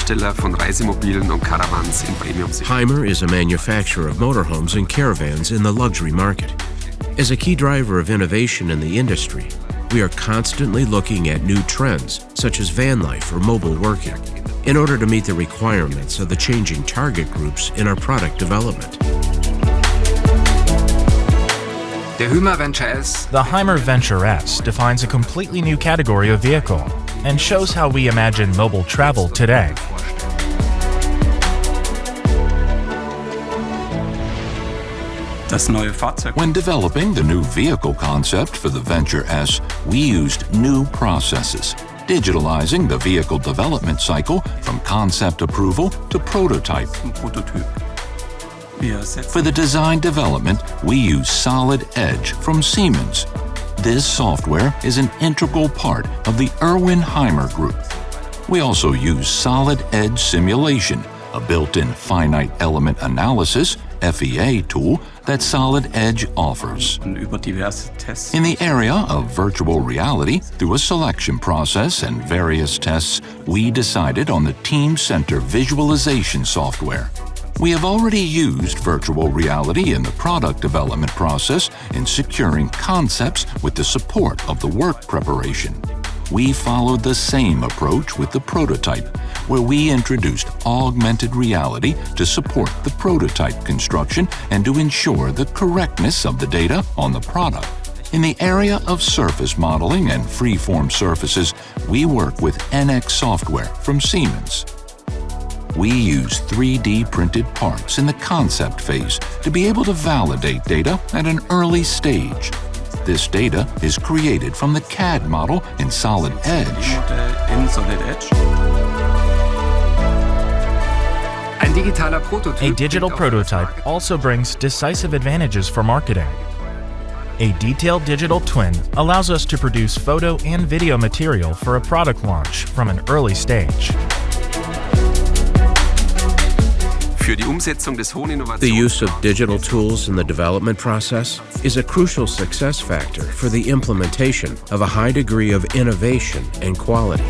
Hersteller von Reisemobilen und Caravans im Premium-Segment. Hymer is a manufacturer of motorhomes and caravans in the luxury market. As a key driver of innovation in the industry, we are constantly looking at new trends, such as van life or mobile working, in order to meet the requirements of the changing target groups in our product development. Der Hymer Venture S The Hymer Venture S defines a completely new category of vehicle and shows how we imagine mobile travel today. When developing the new vehicle concept for the Venture S, we used new processes, digitalizing the vehicle development cycle from concept approval to prototype. For the design development, we use Solid Edge from Siemens. This software is an integral part of the Erwin Hymer Group. We also use Solid Edge Simulation, a built-in finite element analysis (FEA) tool that Solid Edge offers. In the area of virtual reality, through a selection process and various tests, we decided on the Teamcenter visualization software. We have already used virtual reality in the product development process in securing concepts with the support of the work preparation. We followed the same approach with the prototype, where we introduced augmented reality to support the prototype construction and to ensure the correctness of the data on the product. In the area of surface modeling and freeform surfaces, we work with NX software from Siemens. We use 3D printed parts in the concept phase to be able to validate data at an early stage. This data is created from the CAD model in Solid Edge. A digital prototype also brings decisive advantages for marketing. A detailed digital twin allows us to produce photo and video material for a product launch from an early stage. The use of digital tools in the development process is a crucial success factor for the implementation of a high degree of innovation and quality.